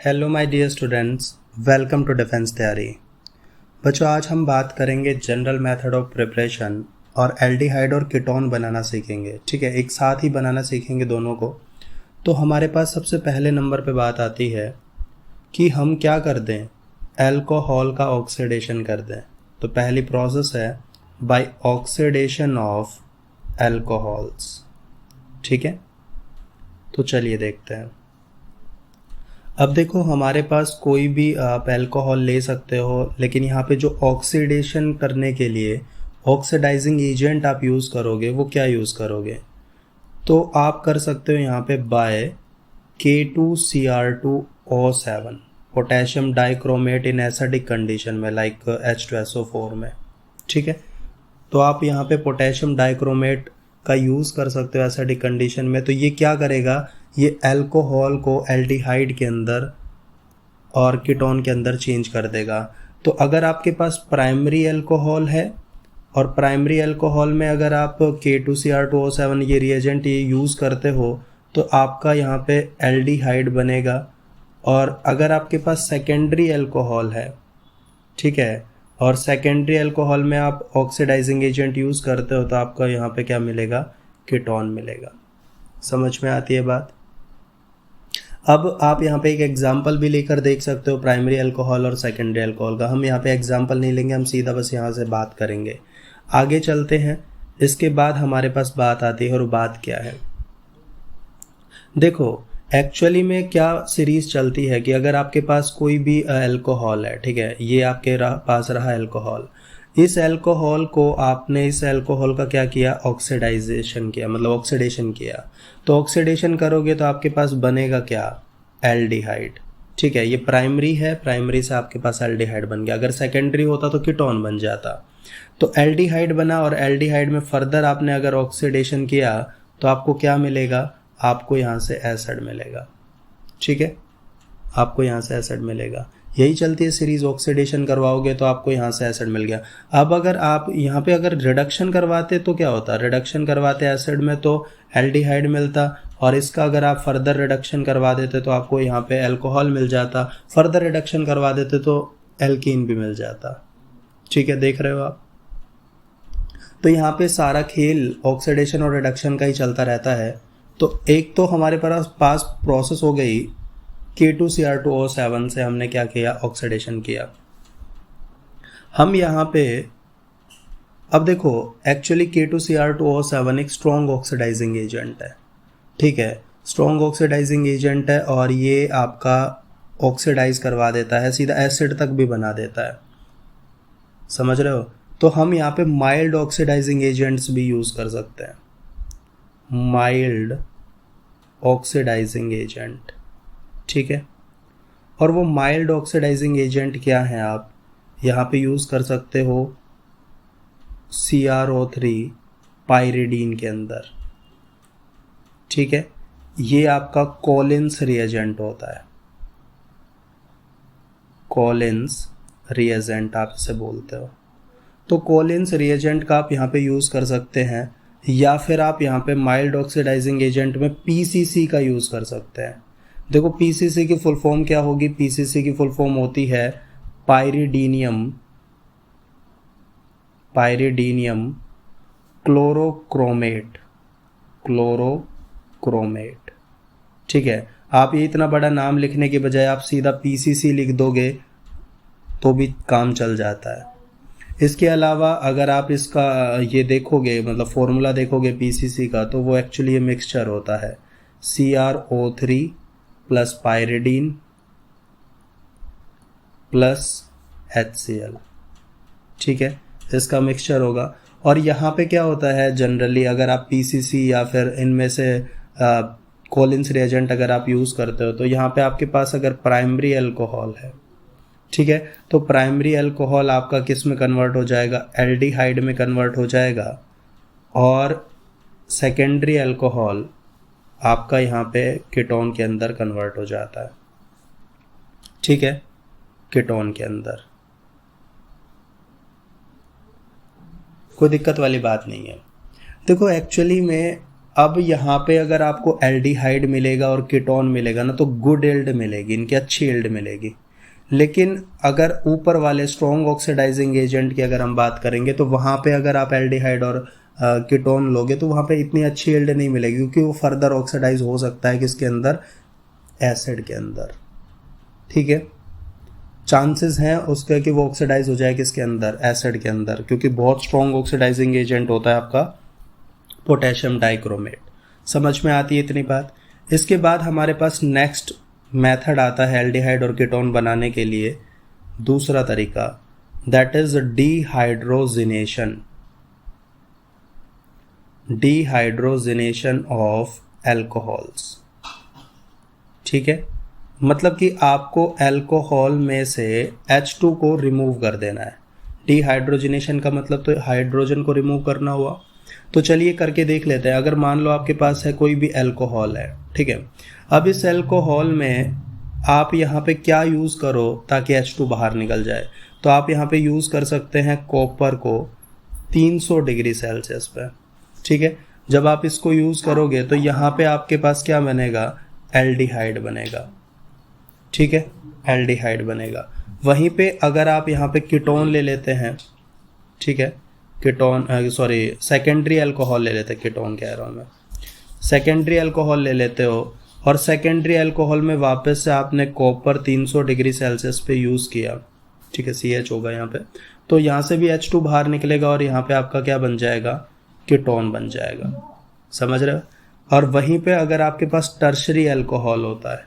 Hello my dear students, welcome to defence तैयारी। बच्चों, आज हम बात करेंगे जनरल मेथड ऑफ प्रिपरेशन और एल्डिहाइड और कीटोन बनाना सीखेंगे। ठीक है, एक साथ ही बनाना सीखेंगे दोनों को। तो हमारे पास सबसे पहले नंबर पे बात आती है कि हम क्या कर दें, अल्कोहल का ऑक्सीडेशन कर दें। तो पहली प्रोसेस है बाय ऑक्सीडेशन ऑफ अल्कोहल्स। ठीक है, तो चलिए देखते हैं। अब देखो, हमारे पास कोई भी आप अल्कोहल ले सकते हो, लेकिन यहाँ पे जो ऑक्सीडेशन करने के लिए ऑक्सीडाइजिंग एजेंट आप यूज़ करोगे वो क्या यूज़ करोगे? तो आप कर सकते हो यहाँ पे by K2Cr2O7 potassium dichromate in acidic condition में, लाइक H2SO4 में। ठीक है, तो आप यहाँ पे पोटेशियम डाइक्रोमेट का यूज़ कर सकते हो एसिडिक कंडीशन में। तो ये क्या करेगा, ये अल्कोहल को एल्डिहाइड के अंदर और कीटोन के अंदर चेंज कर देगा। तो अगर आपके पास प्राइमरी अल्कोहल है और प्राइमरी अल्कोहल में अगर आप K2Cr2O7 ये रिएजेंट ये यूज़ करते हो तो आपका यहाँ पे एल्डिहाइड बनेगा। और अगर आपके पास सेकेंडरी अल्कोहल है, ठीक है, और सेकेंडरी अल्कोहल में आप ऑक्सीडाइजिंग एजेंट यूज़ करते हो तो आपका यहाँ पे क्या मिलेगा, कीटोन मिलेगा। समझ में आती है बात? अब आप यहाँ पे एक एग्जाम्पल भी लेकर देख सकते हो प्राइमरी अल्कोहल और सेकेंडरी अल्कोहल का। हम यहाँ पे एग्जाम्पल नहीं लेंगे, हम सीधा बस यहाँ से बात करेंगे। आगे चलते हैं। इसके बाद हमारे पास बात आती है, और बात क्या है, देखो एक्चुअली में क्या सीरीज चलती है कि अगर आपके पास कोई भी अल्कोहल है, ठीक है, ये आपके पास रहा अल्कोहल, इस अल्कोहल को आपने इस अल्कोहल का क्या किया, ऑक्सीडाइजेशन किया, मतलब ऑक्सीडेशन किया। तो ऑक्सीडेशन करोगे तो आपके पास बनेगा क्या, एल्डिहाइड। ठीक है, ये प्राइमरी है, प्राइमरी से आपके पास एल्डिहाइड बन गया। अगर सेकेंडरी होता तो कीटोन बन जाता। तो एल्डिहाइड बना, और एल्डिहाइड में फर्दर आपने अगर ऑक्सीडेशन किया तो आपको क्या मिलेगा, आपको यहाँ से एसिड मिलेगा। ठीक है, आपको यहाँ से एसिड मिलेगा। यही चलती है सीरीज, ऑक्सीडेशन करवाओगे तो आपको यहाँ से एसिड मिल गया। अब अगर आप यहाँ पे अगर रिडक्शन करवाते तो क्या होता, रिडक्शन करवाते एसिड में तो एल्डिहाइड मिलता, और इसका अगर आप फर्दर रिडक्शन करवा देते तो आपको यहाँ पे अल्कोहल मिल जाता, फर्दर रिडक्शन करवा देते तो एल्कीन भी मिल जाता। ठीक है, देख रहे हो आप? तो यहाँ पे सारा खेल ऑक्सीडेशन और रिडक्शन का ही चलता रहता है। तो एक तो हमारे पास प्रोसेस हो गई, K2Cr2O7 से हमने क्या किया, ऑक्सीडेशन किया। हम यहाँ पे अब देखो, एक्चुअली K2Cr2O7 एक स्ट्रॉन्ग ऑक्सीडाइजिंग एजेंट है। ठीक है, स्ट्रॉन्ग ऑक्सीडाइजिंग एजेंट है, और ये आपका ऑक्सीडाइज करवा देता है, सीधा एसिड तक भी बना देता है। समझ रहे हो? तो हम यहाँ पे माइल्ड ऑक्सीडाइजिंग एजेंट्स भी यूज़ कर सकते हैं, माइल्ड ऑक्सीडाइजिंग एजेंट। ठीक है, और वो माइल्ड ऑक्सीडाइजिंग एजेंट क्या है, आप यहाँ पे यूज़ कर सकते हो CrO3 पायरिडीन के अंदर। ठीक है, ये आपका कॉलिन्स रिएजेंट होता है, कॉलिन्स रिएजेंट आप इसे बोलते हो। तो कॉलिन्स रिएजेंट का आप यहाँ पे यूज़ कर सकते हैं, या फिर आप यहाँ पे माइल्ड ऑक्सीडाइजिंग एजेंट में PCC का यूज़ कर सकते हैं। देखो PCC की फुल फॉर्म क्या होगी, PCC की फुल फॉर्म होती है पायरिडीनियम क्लोरोक्रोमेट, क्लोरोक्रोमेट। ठीक है, आप ये इतना बड़ा नाम लिखने के बजाय आप सीधा PCC लिख दोगे तो भी काम चल जाता है। इसके अलावा अगर आप इसका ये देखोगे, मतलब फॉर्मूला देखोगे PCC का, तो वो एक्चुअली ये मिक्सचर होता है CrO3 plus pyridine plus HCl। ठीक है, इसका मिक्सचर होगा। और यहाँ पे क्या होता है, जनरली अगर आप PCC या फिर इनमें से कॉलिन्स रिएजेंट अगर आप यूज़ करते हो तो यहाँ पे आपके पास अगर प्राइमरी अल्कोहल है, ठीक है, तो प्राइमरी अल्कोहल आपका किस में कन्वर्ट हो जाएगा, एल्डिहाइड में कन्वर्ट हो जाएगा, और सेकेंडरी अल्कोहल आपका यहाँ पे कीटोन के अंदर कन्वर्ट हो जाता है। ठीक है, कीटोन के अंदर कोई दिक्कत वाली बात नहीं है। देखो एक्चुअली में अब यहाँ पे अगर आपको एल्डिहाइड मिलेगा और कीटोन मिलेगा ना, तो गुड यील्ड मिलेगी, इनकी अच्छी यील्ड मिलेगी। लेकिन अगर ऊपर वाले स्ट्रॉन्ग ऑक्सीडाइजिंग एजेंट की अगर हम बात करेंगे, तो वहाँ पे अगर आप एल्डिहाइड और कीटोन लोगे तो वहाँ पे इतनी अच्छी यील्ड नहीं मिलेगी, क्योंकि वो फर्दर ऑक्सीडाइज हो सकता है किसके अंदर, एसिड के अंदर। ठीक है, चांसेस हैं उसके कि वो ऑक्सीडाइज हो जाए किसके अंदर, एसिड के अंदर, क्योंकि बहुत स्ट्रॉन्ग ऑक्सीडाइजिंग एजेंट होता है आपका पोटेशियम डाइक्रोमेट। समझ में आती है इतनी बात। इसके बाद हमारे पास नेक्स्ट मेथड आता है एल्डिहाइड और कीटोन बनाने के लिए, दूसरा तरीका, that is dehydrogenation. Dehydrogenation of alcohols. ठीक है, मतलब कि आपको अल्कोहल में से H2 को रिमूव कर देना है। डिहाइड्रोजिनेशन का मतलब तो हाइड्रोजन को रिमूव करना हुआ। तो चलिए करके देख लेते हैं। अगर मान लो आपके पास है कोई भी अल्कोहल है, ठीक है, अब इस अल्कोहल में आप यहाँ पे क्या यूज़ करो ताकि H2 बाहर निकल जाए, तो आप यहाँ पे यूज़ कर सकते हैं कॉपर को 300 डिग्री सेल्सियस पे। ठीक है, जब आप इसको यूज़ करोगे तो यहाँ पे आपके पास क्या बनेगा, एल्डिहाइड बनेगा। ठीक है, एल्डिहाइड बनेगा। वहीं पे अगर आप यहाँ पे कीटोन ले लेते हैं, ठीक है, कीटोन सॉरी सेकेंडरी अल्कोहल ले लेते हैं, कीटोन कह रहा हूँ मैं, सेकेंडरी अल्कोहल ले लेते हो, और सेकेंडरी अल्कोहल में वापस से आपने कॉपर 300 डिग्री सेल्सियस पे यूज़ किया, ठीक है, CH होगा यहाँ पे, तो यहाँ से भी H2 बाहर निकलेगा और यहाँ पे आपका क्या बन जाएगा, कीटोन बन जाएगा। समझ रहे हो। और वहीं पे अगर आपके पास टर्शरी अल्कोहल होता है,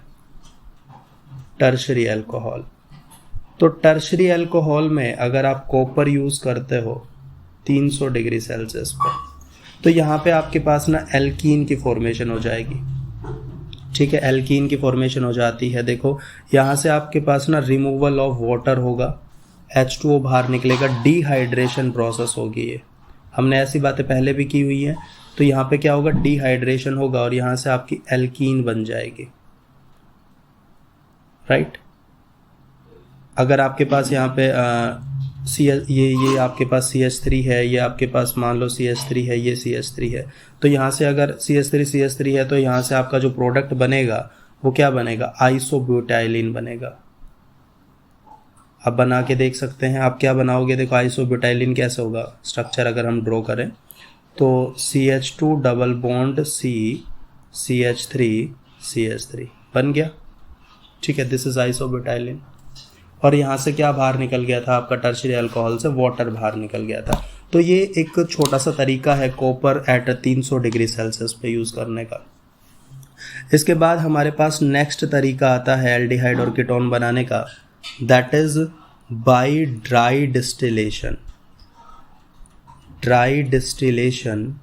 टर्शरी अल्कोहल, तो टर्शरी अल्कोहल में अगर आप कॉपर यूज़ करते हो 300 डिग्री सेल्सियस पर, तो यहाँ पे आपके पास ना एल्कीन की फॉर्मेशन हो जाएगी। ठीक है, एल्कीन की फॉर्मेशन हो जाती है। देखो यहाँ से आपके पास ना रिमूवल ऑफ वाटर होगा, H2O बाहर निकलेगा, डिहाइड्रेशन प्रोसेस होगी। ये हमने ऐसी बातें पहले भी की हुई हैं। तो यहाँ पे क्या होगा, डिहाइड्रेशन होगा और यहाँ से आपकी एल्कीन बन जाएगी। राइट, अगर आपके पास यहाँ पे ये आपके पास CH3 है, ये आपके पास मान लो CH3 है, ये CH3 है, तो यहाँ से अगर CH3 है तो यहाँ से आपका जो प्रोडक्ट बनेगा वो क्या बनेगा, आइसोब्यूटाइलिन बनेगा। अब बना के देख सकते हैं आप क्या बनाओगे। देखो आइसोब्यूटाइलिन कैसे होगा, स्ट्रक्चर अगर हम ड्रॉ करें तो CH2 double bond C CH3 बन गया। ठीक है, दिस इज आइसोब्यूटाइलिन। और यहाँ से क्या बाहर निकल गया था, आपका टर्शरी अल्कोहल से वाटर बाहर निकल गया था। तो ये एक छोटा सा तरीका है कॉपर एट 300 डिग्री सेल्सियस पे यूज़ करने का। इसके बाद हमारे पास नेक्स्ट तरीका आता है एल्डिहाइड और कीटोन बनाने का, that is by dry distillation. Dry distillation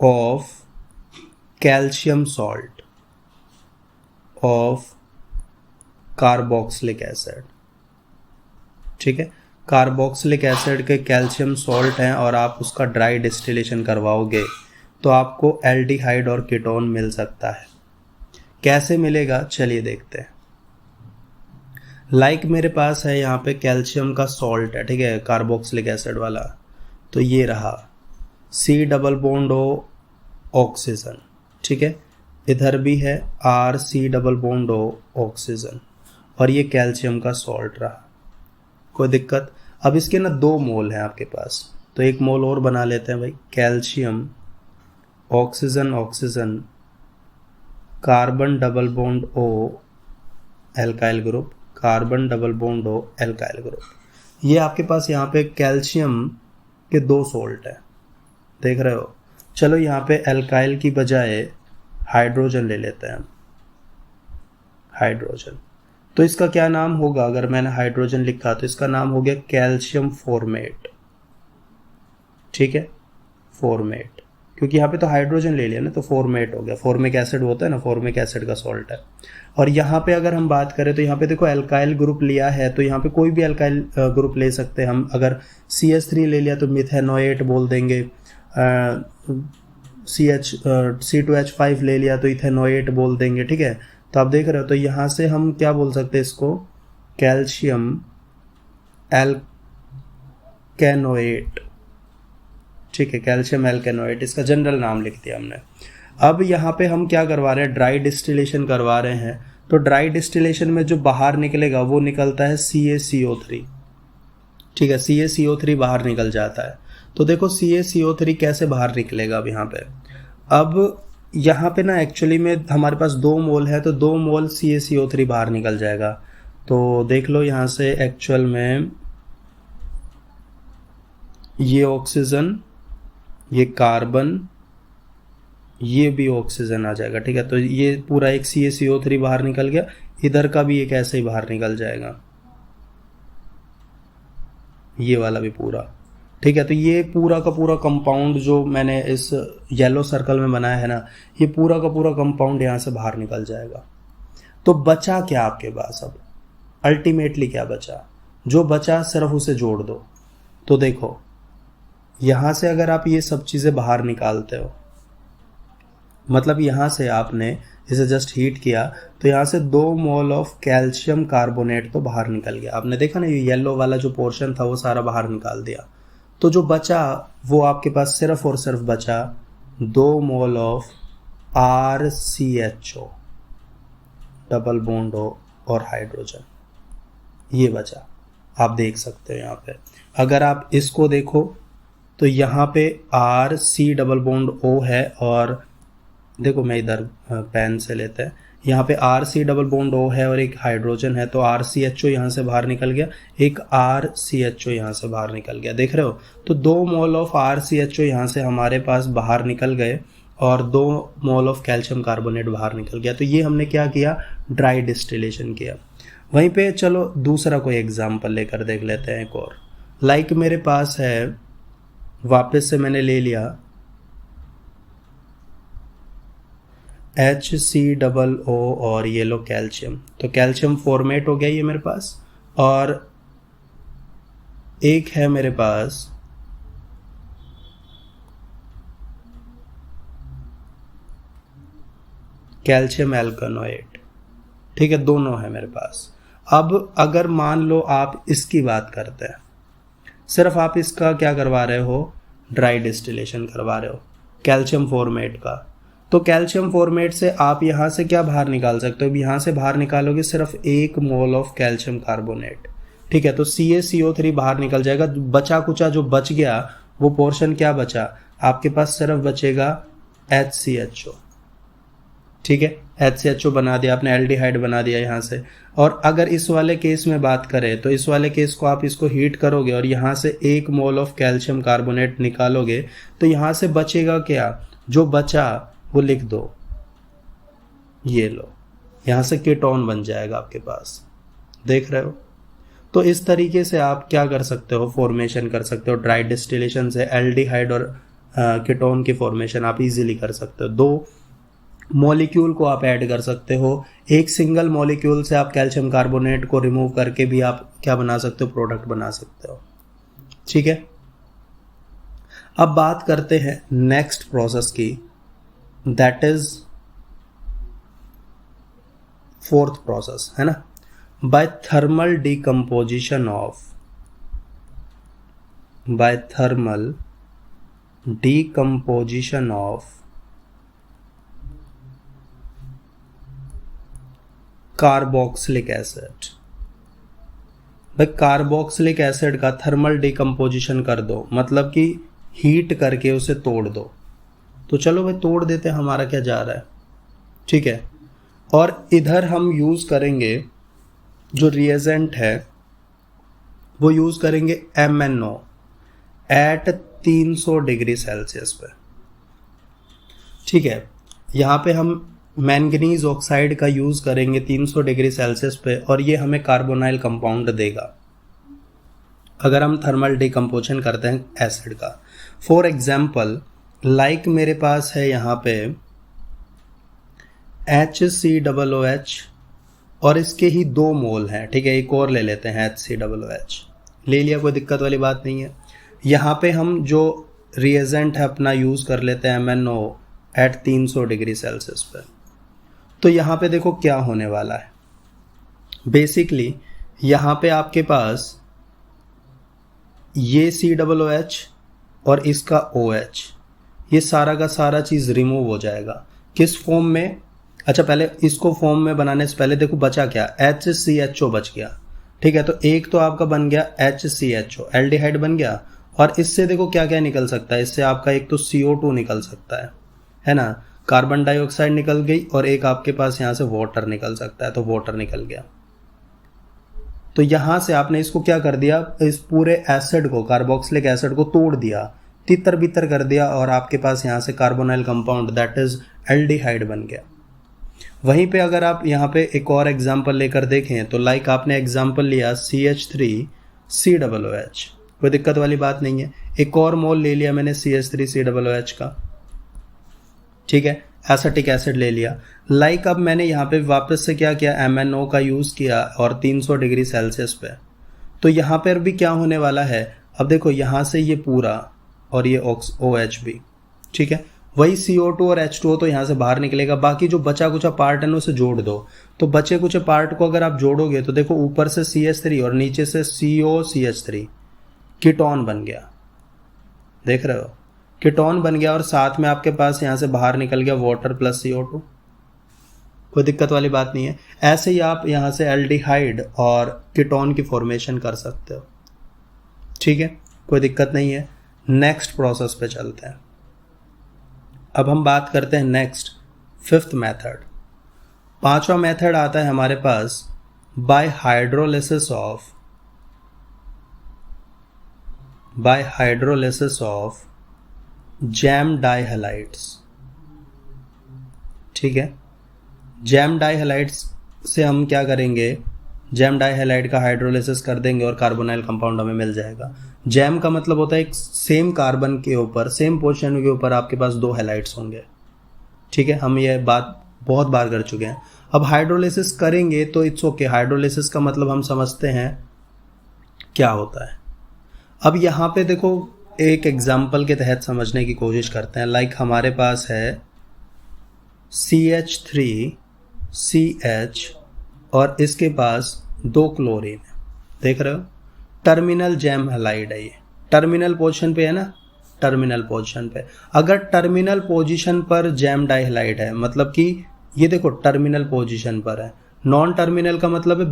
of calcium salt of carboxylic acid. ठीक है, कार्बोक्सिलिक एसिड के कैल्शियम सॉल्ट हैं और आप उसका ड्राई डिस्टिलेशन करवाओगे तो आपको एल्डिहाइड और कीटोन मिल सकता है। कैसे मिलेगा चलिए देखते हैं। लाइक मेरे पास है यहाँ पे कैल्शियम का सॉल्ट है, ठीक है, कार्बोक्सिलिक एसिड वाला, तो ये रहा C double bond O oxygen. ठीक है, इधर भी है RC double bond O oxygen, और ये कैल्शियम का सॉल्ट रहा। कोई दिक्कत। अब इसके ना 2 मोल हैं आपके पास, तो 1 मोल और बना लेते हैं भाई। Calcium oxygen oxygen, carbon double bond O alkyl group, carbon double bond O alkyl group. ये आपके पास यहाँ पे कैल्शियम के 2 सॉल्ट हैं, देख रहे हो। चलो यहाँ पे एल्काइल की बजाय हाइड्रोजन ले लेते हैं हम, हाइड्रोजन। तो इसका क्या नाम होगा, अगर मैंने हाइड्रोजन लिखा तो इसका नाम हो गया कैल्शियम फॉर्मेट। ठीक है, फॉर्मेट, क्योंकि यहाँ पे तो हाइड्रोजन ले लिया ना, तो फॉर्मेट हो गया। फॉर्मिक एसिड होता है ना, फॉर्मिक एसिड का सॉल्ट है। और यहाँ पे अगर हम बात करें तो यहाँ पे देखो एल्काइल ग्रुप लिया है, तो यहाँ पे कोई भी एल्काइल ग्रुप ले सकते हैं हम। अगर CH3 ले लिया तो मिथेनोएट बोल देंगे, C2H5 ले लिया तो इथेनोएट बोल देंगे। ठीक है, तो आप देख रहे हो, तो यहाँ से हम क्या बोल सकते हैं इसको, कैल्शियम एल्केनोएट। ठीक है, कैल्शियम एल्केनोएट, इसका जनरल नाम लिख दिया हमने। अब यहाँ पे हम क्या करवा रहे हैं, ड्राई डिस्टिलेशन करवा रहे हैं। तो ड्राई डिस्टिलेशन में जो बाहर निकलेगा वो निकलता है CaCO3, ठीक है, CaCO3 बाहर निकल जाता है। तो देखो CaCO3 कैसे बाहर निकलेगा अब यहाँ पे। अब यहाँ पे ना एक्चुअली में हमारे पास 2 मोल है, तो 2 मोल CaCO3 बाहर निकल जाएगा। तो देख लो यहाँ से एक्चुअल में ये ऑक्सीजन, ये कार्बन, ये भी ऑक्सीजन आ जाएगा, ठीक है। तो ये पूरा एक CaCO3 बाहर निकल गया, इधर का भी एक ऐसे ही बाहर निकल जाएगा, ये वाला भी पूरा, ठीक है। तो ये पूरा का पूरा कंपाउंड जो मैंने इस येलो सर्कल में बनाया है ना, ये पूरा का पूरा कंपाउंड यहाँ से बाहर निकल जाएगा। तो बचा क्या आपके पास, अब अल्टीमेटली क्या बचा, जो बचा सिर्फ उसे जोड़ दो। तो देखो यहाँ से अगर आप ये सब चीज़ें बाहर निकालते हो, मतलब यहाँ से आपने इसे जस्ट हीट किया, तो यहाँ से 2 मोल ऑफ कैल्शियम कार्बोनेट तो बाहर निकल गया। आपने देखा ना, ये येलो वाला जो पोर्शन था वो सारा बाहर निकाल दिया। तो जो बचा वो आपके पास सिर्फ और सिर्फ बचा 2 mole of RCHO, double bond और हाइड्रोजन, ये बचा। आप देख सकते हो यहाँ पे, अगर आप इसको देखो तो यहाँ पे RC डबल बॉन्ड O है, और देखो मैं इधर पेन से लेते हैं, यहाँ पे RC डबल बॉन्ड O है और एक हाइड्रोजन है, तो RCHO यहाँ से बाहर निकल गया, एक RCHO यहाँ से बाहर निकल गया, देख रहे हो। तो 2 मोल ऑफ RCHO यहाँ से हमारे पास बाहर निकल गए और 2 मोल ऑफ कैल्शियम कार्बोनेट बाहर निकल गया। तो ये हमने क्या किया, ड्राई डिस्टिलेशन किया। वहीं पे चलो दूसरा कोई एग्जाम्पल लेकर देख लेते हैं एक और। लाइक मेरे पास है, वापस से मैंने ले लिया HCOO और ये लो कैल्शियम, तो कैल्शियम फॉर्मेट हो गया ये मेरे पास। और एक है मेरे पास कैल्शियम एल्केनोएट, ठीक है, दोनों है मेरे पास। अब अगर मान लो आप इसकी बात करते हैं, सिर्फ आप इसका क्या करवा रहे हो, ड्राई डिस्टिलेशन करवा रहे हो कैल्शियम फॉर्मेट का। तो कैल्शियम फॉर्मेट से आप यहाँ से क्या बाहर निकाल सकते हो, यहाँ से बाहर निकालोगे सिर्फ 1 मोल ऑफ कैल्शियम कार्बोनेट, ठीक है। तो CaCO3 बाहर निकल जाएगा, बचा कुचा जो बच गया वो पोर्शन क्या बचा, आपके पास सिर्फ बचेगा HCHO, ठीक है। HCHO बना दिया आपने, एल्डिहाइड बना दिया यहाँ से। और अगर इस वाले केस में बात करें तो इस वाले केस को आप इसको हीट करोगे और यहाँ से 1 मोल ऑफ कैल्शियम कार्बोनेट निकालोगे, तो यहाँ से बचेगा क्या, जो बचा वो लिख दो, ये लो, यहाँ से कीटोन बन जाएगा आपके पास, देख रहे हो। तो इस तरीके से आप क्या कर सकते हो, फॉर्मेशन कर सकते हो ड्राई डिस्टिलेशन से। एल्डिहाइड और कीटोन की फॉर्मेशन आप इजीली कर सकते हो। 2 मॉलिक्यूल को आप ऐड कर सकते हो, एक सिंगल मॉलिक्यूल से आप कैल्शियम कार्बोनेट को रिमूव करके भी आप क्या बना सकते हो, प्रोडक्ट बना सकते हो, ठीक है। अब बात करते हैं नेक्स्ट प्रोसेस की, दैट इज 4th प्रोसेस, है ना, by thermal decomposition of carboxylic acid. भाई कार्बोक्सिलिक एसिड का थर्मल डिकम्पोजिशन कर दो, मतलब कि हीट करके उसे तोड़ दो। तो चलो भाई तोड़ देते हैं, हमारा क्या जा रहा है, ठीक है। और इधर हम यूज करेंगे जो रिएजेंट है वो यूज करेंगे MnO एट 300 डिग्री सेल्सियस पे, ठीक है। यहाँ पे हम मैंगनीज ऑक्साइड का यूज करेंगे 300 डिग्री सेल्सियस पे, और ये हमें कार्बोनाइल कंपाउंड देगा अगर हम थर्मल डिकम्पोजिशन करते हैं एसिड का। फॉर एग्जाम्पल लाइक मेरे पास है यहाँ पे HCOOH और इसके ही 2 मोल हैं, ठीक है। एक और ले लेते हैं HCOOH, ले लिया, कोई दिक्कत वाली बात नहीं है। यहाँ पे हम जो रिएजेंट है अपना यूज कर लेते हैं MnO एट 300 डिग्री सेल्सियस पे। तो यहाँ पे देखो क्या होने वाला है, बेसिकली यहाँ पे आपके पास ये COOH और इसका OH, ये सारा का सारा चीज़ रिमूव हो जाएगा। किस फॉर्म में? अच्छा, पहले इसको फॉर्म में बनाने से पहले देखो बचा क्या, HCHO बच गया। ठीक है, तो एक तो आपका बन गया HCHO, एल्डिहाइड बन गया। और इससे देखो क्या क्या निकल सकता है, इससे आपका एक तो CO2 निकल सकता है ना, कार्बन डाइऑक्साइड निकल गई, और एक आपके पास यहाँ से वाटर निकल सकता है, तो वाटर निकल गया। तो यहाँ से आपने इसको क्या कर दिया, इस पूरे एसिड को, कार्बोक्सिलिक एसिड को तोड़ दिया, तितर बितर कर दिया, और आपके पास यहाँ से carbonyl compound that is aldehyde बन गया। वहीं पे अगर आप यहाँ पे एक और एग्जाम्पल लेकर देखें तो लाइक आपने एग्जाम्पल लिया CH3COOH, कोई दिक्कत वाली बात नहीं है। एक और मोल ले लिया मैंने CH3COOH का, ठीक है, एसिटिक एसिड ले लिया। लाइक अब मैंने यहाँ पे वापस से क्या किया, MnO का यूज़ किया और 300 डिग्री सेल्सियस पे। तो यहाँ पर भी क्या होने वाला है, अब देखो यहाँ से ये पूरा और ये OH भी, ठीक है, वही CO2 और H2O तो यहाँ से बाहर निकलेगा, बाकी जो बचा कुचा पार्ट है ना उसे जोड़ दो। तो बचे कुछ पार्ट को अगर आप जोड़ोगे तो देखो ऊपर से CH3 और नीचे से COCH3, कीटोन बन गया, देख रहे हो, कीटोन बन गया, और साथ में आपके पास यहाँ से बाहर निकल गया वाटर प्लस CO2, कोई दिक्कत वाली बात नहीं है। ऐसे ही आप यहाँ से एल्डिहाइड और कीटोन की फॉर्मेशन कर सकते हो, ठीक है, कोई दिक्कत नहीं है। नेक्स्ट प्रोसेस पे चलते हैं। अब हम बात करते हैं नेक्स्ट, फिफ्थ मेथड। पांचवा मेथड आता है हमारे पास बाय हाइड्रोलिसिस ऑफ जैम डाइहैलाइड्स, ठीक है। जैम डाइहैलाइड्स से हम क्या करेंगे, जैम डाइहैलाइड का हाइड्रोलिसिस कर देंगे और कार्बोनाइल कंपाउंड हमें मिल जाएगा। जैम का मतलब होता है एक सेम कार्बन के ऊपर, सेम पोजीशन के ऊपर आपके पास दो हैलाइड्स होंगे, ठीक है, हम ये बात बहुत बार कर चुके हैं। अब हाइड्रोलिसिस करेंगे तो इट्स ओके, हाइड्रोलिसिस का मतलब हम समझते हैं क्या होता है। अब यहाँ पे देखो एक एग्जाम्पल के तहत समझने की कोशिश करते हैं। लाइक हमारे पास है CH3CH और इसके पास दो क्लोरीन है, देख रहे हो, टर्मिनल जैम हैलाइड है ये, टर्मिनल पोजीशन पे है ना, टर्मिनल पोजीशन पे। अगर टर्मिनल पोजीशन पर जैम डाइहैलाइड है, मतलब कि ये देखो टर्मिनल पोजीशन पर है, नॉन टर्मिनल का मतलब है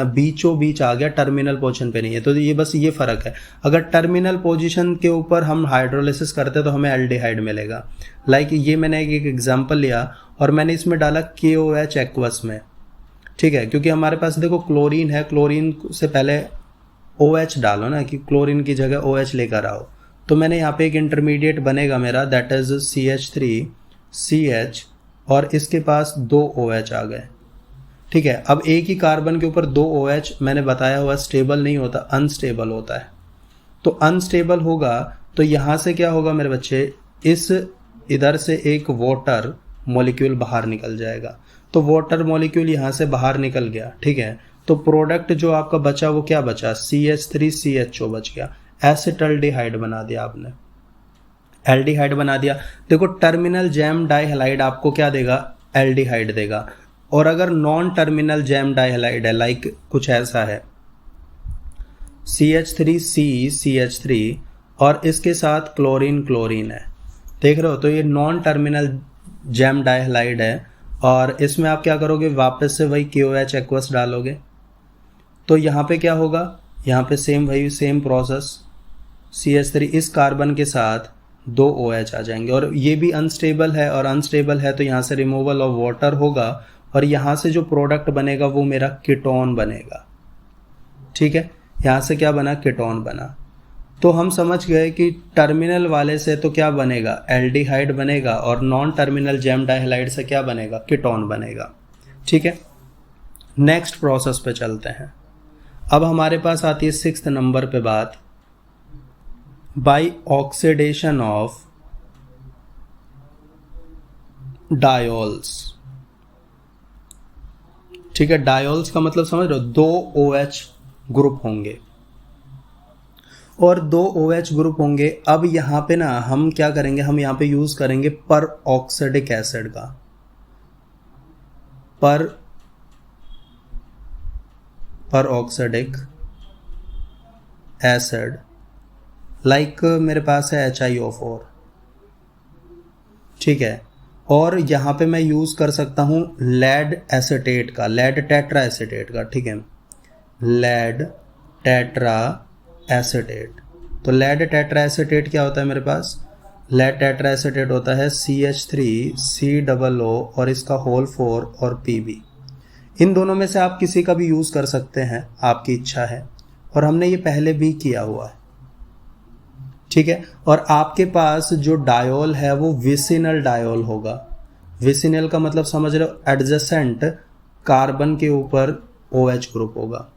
बीचों बीच आ गया, टर्मिनल पोजीशन पे नहीं है, तो ये बस ये फर्क है। अगर टर्मिनल पोजीशन के ऊपर हम हाइड्रोलिसिस करते तो हमें एल्डिहाइड मिलेगा। लाइक ये मैंने एक एग्जांपल लिया और मैंने इसमें डाला KOH एक्वस में, ठीक है, क्योंकि हमारे पास देखो क्लोरीन है, क्लोरीन से पहले OH डालो ना, कि क्लोरीन की जगह OH लेकर आओ। तो मैंने यहाँ पे एक इंटरमीडिएट बनेगा मेरा, दैट इज CH3CH और इसके पास दो OH आ गए, ठीक है। अब एक ही कार्बन के ऊपर दो OH मैंने बताया हुआ स्टेबल नहीं होता, अनस्टेबल होता है। तो अनस्टेबल होगा तो यहाँ से क्या होगा मेरे बच्चे, इस इधर से एक वाटर मॉलिक्यूल बाहर निकल जाएगा। तो वाटर मॉलिक्यूल यहाँ से बाहर निकल गया, ठीक है। तो प्रोडक्ट जो आपका बचा वो क्या बचा, CH3CHO बच गया, एसिटल्डिहाइड बना दिया आपने, एल्डिहाइड बना दिया। देखो टर्मिनल जैम डाइहैलाइड आपको क्या देगा, एल्डिहाइड देगा। और अगर नॉन टर्मिनल जैम डाइहैलाइड है, लाइक कुछ ऐसा है CH3CCH3 और इसके साथ क्लोरीन है, देख रहे हो, तो ये नॉन टर्मिनल जैम डाइहैलाइड है। और इसमें आप क्या करोगे, वापस से वही KOH एक्वस डालोगे, तो यहाँ पे क्या होगा, यहाँ पे सेम प्रोसेस, CH3 इस कार्बन के साथ दो OH आ जाएंगे, और ये भी अनस्टेबल है, और अनस्टेबल है तो यहाँ से रिमूवल ऑफ वाटर होगा, और यहाँ से जो प्रोडक्ट बनेगा वो मेरा कीटोन बनेगा, ठीक है। यहाँ से क्या बना, कीटोन बना। तो हम समझ गए कि टर्मिनल वाले से तो क्या बनेगा, एल्डिहाइड बनेगा, और नॉन टर्मिनल जैम डाइहैलाइड से क्या बनेगा, कीटोन बनेगा, ठीक है। नेक्स्ट प्रोसेस पे चलते हैं। अब हमारे पास आती है 6th नंबर पे बात, बाय ऑक्सीडेशन ऑफ डायोल्स, ठीक है। डायोल्स का मतलब समझ रहे हो, दो OH ग्रुप होंगे और दो OH ग्रुप होंगे। अब यहाँ पे ना हम क्या करेंगे, हम यहाँ पे यूज करेंगे पर ऑक्सीडिक एसिड का, पर ऑक्सीडिक एसिड लाइक मेरे पास है HiO4, ठीक है, और यहाँ पे मैं यूज़ कर सकता हूँ लेड एसीटेट का, लेड टेट्रा एसीटेट का, ठीक है, लेड टेट्रा एसीटेट। तो लेड टेट्रा एसीटेट क्या होता है मेरे पास, लेड टेट्रा एसीटेट होता है CH3COO और इसका होल 4 और Pb। इन दोनों में से आप किसी का भी यूज़ कर सकते हैं, आपकी इच्छा है, और हमने ये पहले भी किया हुआ है, ठीक है। और आपके पास जो डायोल है वो विसिनल डायोल होगा। विसिनल का मतलब समझ रहे हो, एडजेसेंट कार्बन के ऊपर OH ग्रुप होगा,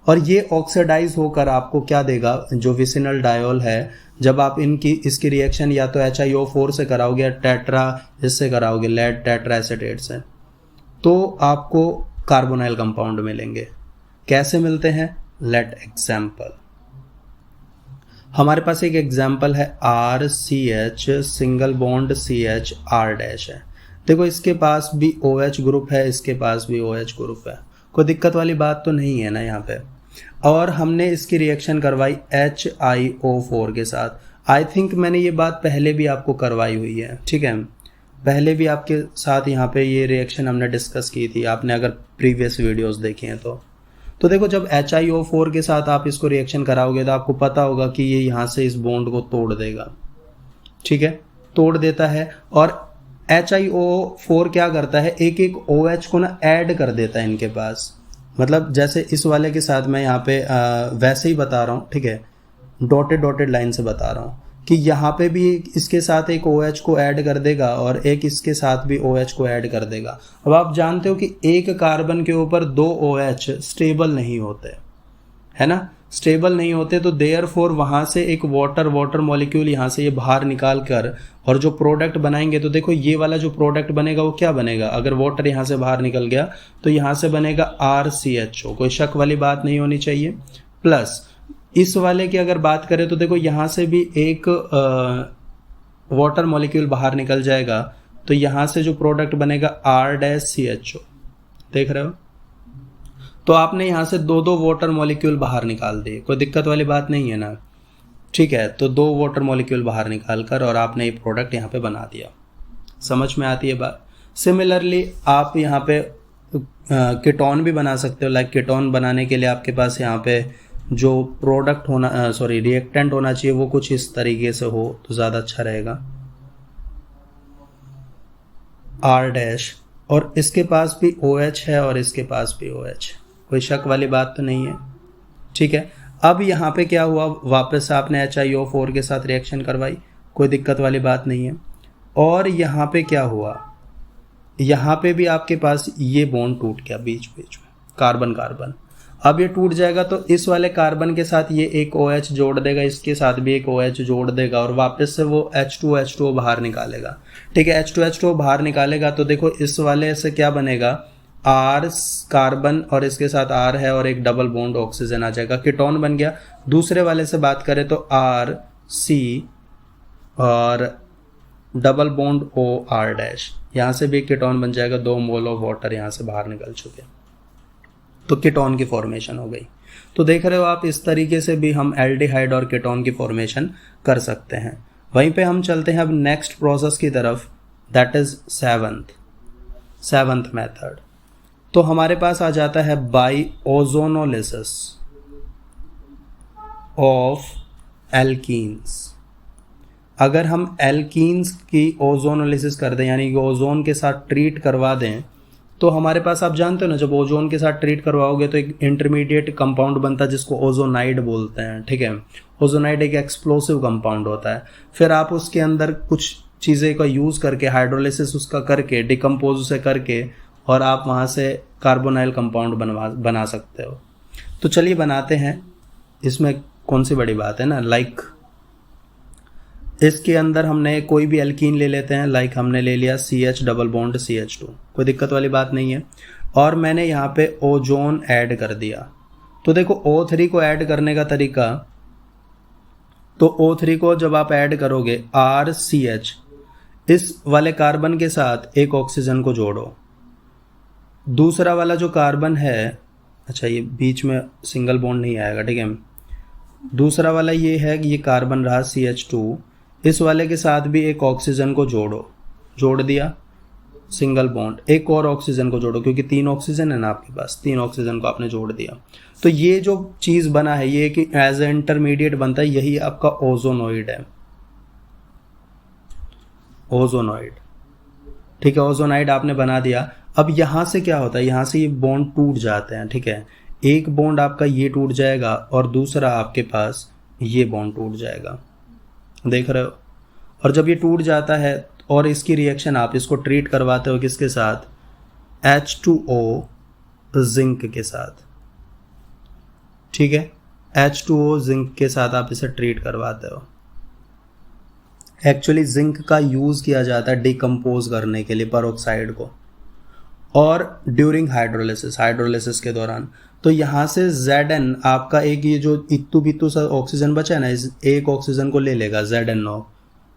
और ये ऑक्सीडाइज होकर आपको क्या देगा, जो विसिनल डायोल है, जब आप इसकी रिएक्शन या तो HiO4 से कराओगे या टेट्रा इससे कराओगे, लेड टेट्रा एसीटेट से, तो आपको कार्बोनाइल कंपाउंड मिलेंगे। कैसे मिलते हैं, लेट एग्जाम्पल। हमारे पास एक एग्जाम्पल है RCH single bond CH R dash है। देखो इसके पास भी OH ग्रुप है, इसके पास भी OH ग्रुप है, कोई दिक्कत वाली बात तो नहीं है ना यहाँ पे। और हमने इसकी रिएक्शन करवाई HiO4 के साथ। आई थिंक मैंने ये बात पहले भी आपको करवाई हुई है, ठीक है, पहले भी आपके साथ यहाँ पे ये रिएक्शन हमने डिस्कस की थी, आपने अगर प्रीवियस वीडियोस देखे हैं तो देखो जब HiO4 के साथ आप इसको रिएक्शन कराओगे तो आपको पता होगा कि ये यहाँ से इस बॉन्ड को तोड़ देगा, ठीक है, तोड़ देता है। और HiO4 क्या करता है, एक एक OH को ना ऐड कर देता है इनके पास। मतलब जैसे इस वाले के साथ मैं यहाँ पे वैसे ही बता रहा हूँ, ठीक है, डॉटेड लाइन से बता रहा हूँ कि यहाँ पे भी इसके साथ एक OH को ऐड कर देगा और एक इसके साथ भी OH को ऐड कर देगा। अब आप जानते हो कि एक कार्बन के ऊपर 2 OH स्टेबल नहीं होते, है ना, स्टेबल नहीं होते, तो देयरफॉर वहाँ से एक वाटर मॉलिक्यूल यहाँ से ये बाहर निकाल कर और जो प्रोडक्ट बनाएंगे, तो देखो ये वाला जो प्रोडक्ट बनेगा वो क्या बनेगा, अगर वाटर यहाँ से बाहर निकल गया तो यहाँ से बनेगा RCHO, कोई शक वाली बात नहीं होनी चाहिए। प्लस इस वाले की अगर बात करें तो देखो यहाँ से भी एक वाटर मॉलिक्यूल बाहर निकल जाएगा, तो यहाँ से जो प्रोडक्ट बनेगा R-CHO, देख रहे हो, तो आपने यहाँ से 2 वाटर मॉलिक्यूल बाहर निकाल दिए, कोई दिक्कत वाली बात नहीं है ना, ठीक है। तो 2 वाटर मॉलिक्यूल बाहर निकाल कर और आपने ये प्रोडक्ट यहाँ पे बना दिया, समझ में आती है बात। सिमिलरली आप यहाँ पे कीटोन भी बना सकते हो। लाइक कीटोन बनाने के लिए आपके पास यहाँ पे जो प्रोडक्ट होना रिएक्टेंट होना चाहिए वो कुछ इस तरीके से हो तो ज़्यादा अच्छा रहेगा, R-, और इसके पास भी OH है और इसके पास भी OH, कोई शक वाली बात तो नहीं है, ठीक है। अब यहाँ पे क्या हुआ, वापस आपने HiO4 के साथ रिएक्शन करवाई, कोई दिक्कत वाली बात नहीं है। और यहाँ पे क्या हुआ, यहाँ पे भी आपके पास ये बॉन्ड टूट गया बीच बीच में, कार्बन कार्बन। अब ये टूट जाएगा तो इस वाले कार्बन के साथ ये एक OH जोड़ देगा, इसके साथ भी एक OH जोड़ देगा और वापस से वो H2H2O बाहर निकालेगा, ठीक है। H2H2O बाहर निकालेगा तो देखो इस वाले से क्या बनेगा, R कार्बन और इसके साथ R है और एक डबल बॉन्ड ऑक्सीजन आ जाएगा, कीटोन बन गया। दूसरे वाले से बात करें तो RC और डबल बॉन्ड OR-, यहाँ से भी कीटोन बन जाएगा, 2 मोल ऑफ वाटर यहाँ से बाहर निकल चुके, तो कीटोन की फॉर्मेशन हो गई। तो देख रहे हो आप, इस तरीके से भी हम एल्डिहाइड और कीटोन की फॉर्मेशन कर सकते हैं। वहीं पे हम चलते हैं अब नेक्स्ट प्रोसेस की तरफ, दैट इज सेवंथ मेथड। तो हमारे पास आ जाता है बाई ओजोनोलिसिस ऑफ एल्कीन्स। अगर हम एल्कीन्स की ओजोनोलिसिस कर दें, यानी कि ओजोन के साथ ट्रीट करवा दें, तो हमारे पास आप जानते हो ना, जब ओजोन के साथ ट्रीट करवाओगे तो एक इंटरमीडिएट कंपाउंड बनता है जिसको ओजोनाइड बोलते हैं, ठीक है। ओजोनाइड एक एक्सप्लोसिव कंपाउंड होता है। फिर आप उसके अंदर कुछ चीज़ें का यूज़ करके, हाइड्रोलिसिस उसका करके, डिकम्पोज उसे करके, और आप वहाँ से कार्बोनाइल कंपाउंड बना सकते हो। तो चलिए बनाते हैं, इसमें कौन सी बड़ी बात है ना। लाइक इसके अंदर हमने कोई भी एल्कीन ले लेते हैं, लाइक हमने ले लिया CH डबल बॉन्ड CH2, कोई दिक्कत वाली बात नहीं है। और मैंने यहाँ पे ओजोन ऐड कर दिया। तो देखो O3 को ऐड करने का तरीका, तो O3 को जब आप ऐड करोगे RCH, इस वाले कार्बन के साथ एक ऑक्सीजन को जोड़ो, दूसरा वाला जो कार्बन है, अच्छा ये बीच में सिंगल बॉन्ड नहीं आएगा, ठीक है, दूसरा वाला ये है कि ये कार्बन रहा CH2, इस वाले के साथ भी एक ऑक्सीजन को जोड़ दिया, सिंगल बॉन्ड, एक और ऑक्सीजन को जोड़ो, क्योंकि 3 ऑक्सीजन है ना आपके पास, 3 ऑक्सीजन को आपने जोड़ दिया। तो ये जो चीज़ बना है ये कि एज ए इंटरमीडिएट बनता है, यही आपका ओजोनोइड है, ओजोनोइड। ठीक है, ओजोनाइड आपने बना दिया। अब यहाँ से क्या होता है, यहाँ से ये बॉन्ड टूट जाते हैं। ठीक है, एक बॉन्ड आपका ये टूट जाएगा और दूसरा आपके पास ये बॉन्ड टूट जाएगा, देख रहे हो। और जब ये टूट जाता है और इसकी रिएक्शन आप इसको ट्रीट करवाते हो किसके साथ, H2O जिंक के साथ। ठीक है, H2O जिंक के साथ आप इसे ट्रीट करवाते हो। एक्चुअली जिंक का यूज़ किया जाता है डिकम्पोज करने के लिए पेरोक्साइड को, और ड्यूरिंग हाइड्रोलिसिस के दौरान। तो यहाँ से Zn आपका एक ये जो इत्तू बित्तू सा ऑक्सीजन बचा है ना, इस एक ऑक्सीजन को ले लेगा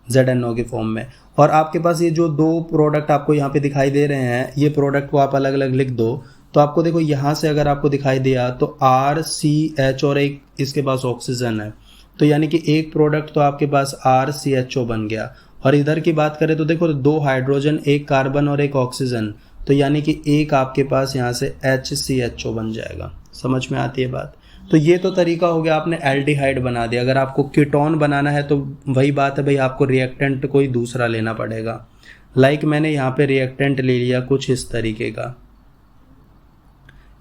ZnO के फॉर्म में। और आपके पास ये जो 2 प्रोडक्ट आपको यहाँ पे दिखाई दे रहे हैं, ये प्रोडक्ट को आप अलग अलग लिख दो। तो आपको देखो यहाँ से अगर आपको दिखाई दिया तो RCH और एक इसके पास ऑक्सीजन है, तो यानी कि एक प्रोडक्ट तो आपके पास RCHO बन गया। और इधर की बात करें तो देखो 2 हाइड्रोजन, एक कार्बन और एक ऑक्सीजन, तो यानी कि एक आपके पास यहाँ से HCHO बन जाएगा। समझ में आती है बात। तो ये तो तरीका हो गया, आपने एल्डिहाइड बना दिया। अगर आपको कीटोन बनाना है तो वही बात है भाई, आपको रिएक्टेंट कोई दूसरा लेना पड़ेगा। लाइक मैंने यहाँ पे रिएक्टेंट ले लिया कुछ इस तरीके का,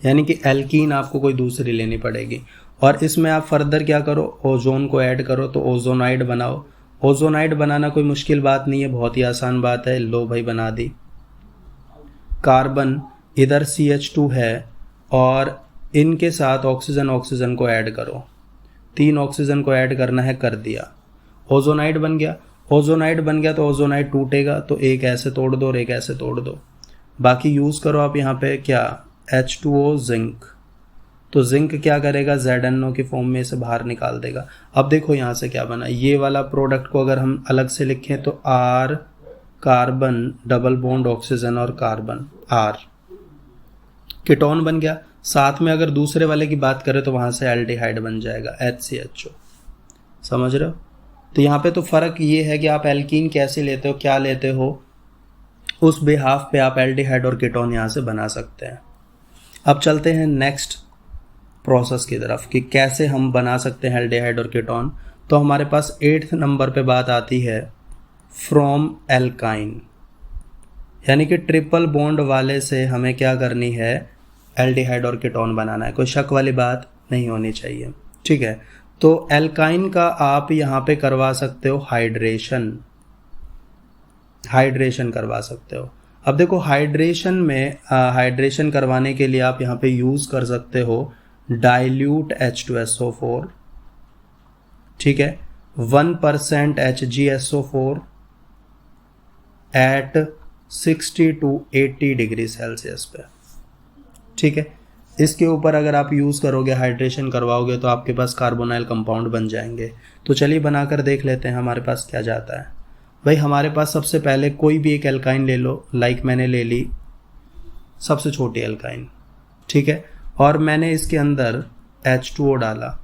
यानी कि एल्कीन आपको कोई दूसरी लेनी पड़ेगी। और इसमें आप फर्दर क्या करो, ओजोन को ऐड करो, तो ओजोनाइड बनाओ। ओजोनाइड बनाना कोई मुश्किल बात नहीं है, बहुत ही आसान बात है। लो भाई बना दी। कार्बन इधर CH2 है और इनके साथ ऑक्सीजन को ऐड करो, 3 ऑक्सीजन को ऐड करना है, कर दिया, ओजोनाइड बन गया। ओजोनाइड बन गया तो ओजोनाइड टूटेगा, तो एक ऐसे तोड़ दो और एक ऐसे तोड़ दो। बाकी यूज़ करो आप यहाँ पे क्या, H2O जिंक। तो जिंक क्या करेगा, ZnO की फॉर्म में इसे बाहर निकाल देगा। अब देखो यहाँ से क्या बना, ये वाला प्रोडक्ट को अगर हम अलग से लिखें तो R carbon double bond oxygen और कार्बन R, कीटोन बन गया। साथ में अगर दूसरे वाले की बात करें तो वहाँ से एल्डिहाइड बन जाएगा HCHO। समझ रहे हो। तो यहाँ पे तो फ़र्क ये है कि आप एल्कीन कैसे लेते हो, क्या लेते हो, उस बिहाफ पे आप एल्डिहाइड और कीटोन यहाँ से बना सकते हैं। अब चलते हैं नेक्स्ट प्रोसेस की तरफ कि कैसे हम बना सकते हैं एल्डिहाइड और कीटोन। तो हमारे पास 8th नंबर पे बात आती है फ्रॉम एल्काइन, यानी कि ट्रिपल बॉन्ड वाले से हमें क्या करनी है, एल्डिहाइड और कीटोन बनाना है। कोई शक वाली बात नहीं होनी चाहिए। ठीक है, तो एल्काइन का आप यहाँ पे करवा सकते हो हाइड्रेशन करवा सकते हो। अब देखो हाइड्रेशन में हाइड्रेशन करवाने के लिए आप यहाँ पे यूज़ कर सकते हो डाइल्यूट H2SO4, ठीक है, 1% HgSO4 eight 60 to 80 degree Celsius पे। ठीक है, इसके ऊपर अगर आप यूज़ करोगे, हाइड्रेशन करवाओगे, तो आपके पास कार्बोनाइल कंपाउंड बन जाएंगे। तो चलिए बनाकर देख लेते हैं हमारे पास क्या जाता है। भाई हमारे पास सबसे पहले कोई भी एक एल्काइन ले लो, लाइक मैंने ले ली सबसे छोटी एल्काइन, ठीक है, और मैंने इसके अंदर H2O डाला,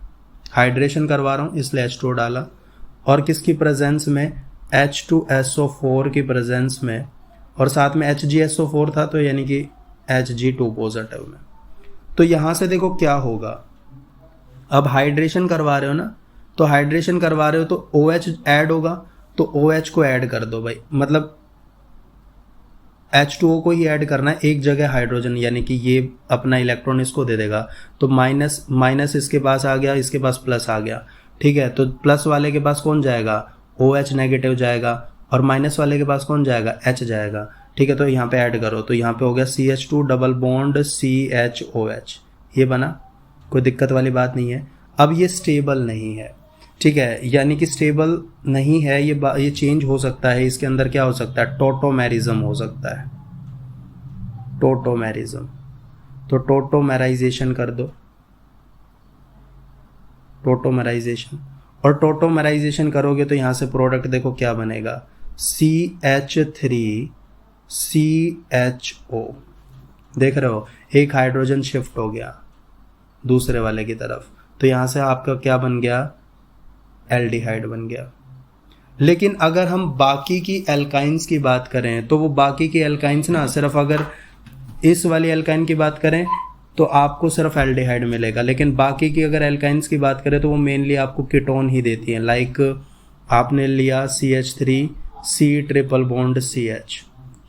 हाइड्रेशन करवा रहा हूँ इसलिए H2O डाला, और किसकी प्रेजेंस में, H2SO4 की प्रेजेंस में, और साथ में HgSO4 था तो यानी कि Hg2 पॉजिटिव में। तो यहाँ से देखो क्या होगा, अब हाइड्रेशन करवा रहे हो ना, तो हाइड्रेशन करवा रहे हो तो OH ऐड होगा, तो OH को ऐड कर दो भाई, मतलब H2O को ही ऐड करना है, एक जगह हाइड्रोजन, यानी कि ये अपना इलेक्ट्रॉन इसको दे देगा, तो माइनस इसके पास आ गया, इसके पास प्लस आ गया। ठीक है, तो प्लस वाले के पास कौन जाएगा, OH नेगेटिव जाएगा, और माइनस वाले के पास कौन जाएगा, H जाएगा। ठीक है, तो यहाँ पे ऐड करो, तो यहाँ पे हो गया CH2 डबल बॉन्ड CHOH, ये बना, कोई दिक्कत वाली बात नहीं है। अब ये स्टेबल नहीं है, ठीक है, यानी कि स्टेबल नहीं है, ये चेंज हो सकता है, इसके अंदर क्या हो सकता है, टोटोमेरिज्म हो सकता है, टोटोमेरिज्म। तो टोटोमेराइजेशन कर दो, टोटोमेराइजेशन, और टोटोमेराइजेशन करोगे तो यहाँ से प्रोडक्ट देखो क्या बनेगा, CH3CHO, देख रहे हो, एक हाइड्रोजन शिफ्ट हो गया दूसरे वाले की तरफ, तो यहाँ से आपका क्या बन गया, एल्डिहाइड बन गया। लेकिन अगर हम बाकी की एल्काइंस की बात करें तो वो बाकी की एल्काइंस ना, सिर्फ अगर इस वाली एल्काइन की बात करें तो आपको सिर्फ एल्डिहाइड मिलेगा, लेकिन बाकी की अगर एल्काइंस की बात करें तो वो मेनली आपको कीटोन ही देती हैं। लाइक आपने लिया CH3C ट्रिपल बॉन्ड CH,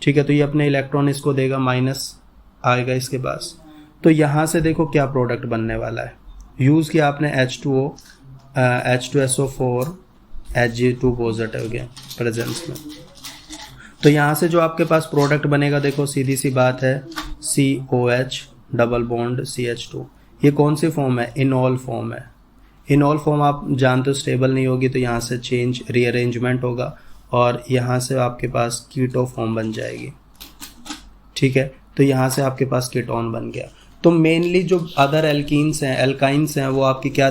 ठीक है, तो ये अपने इलेक्ट्रॉन इसको देगा, माइनस आएगा इसके पास। तो यहाँ से देखो क्या प्रोडक्ट बनने वाला है। यूज़ किया आपने H2O, H2SO4 Hg2 पॉजिटिव गया प्रेजेंस में। तो यहाँ से जो आपके पास प्रोडक्ट बनेगा, देखो सीधी सी बात है, COH डबल बॉन्ड CH2। ये कौन सी फॉर्म है, इनॉल फॉर्म है। इनॉल फॉर्म आप जानते हो स्टेबल नहीं होगी, तो यहाँ से चेंज रीअरेंजमेंट होगा और यहाँ से आपके पास कीटो फॉर्म बन जाएगी, ठीक है। तो यहाँ से आपके पास कीटोन बन गया। तो मेनली जो अदर एल्कीन्स हैं, एल्काइंस हैं, वो आपकी क्या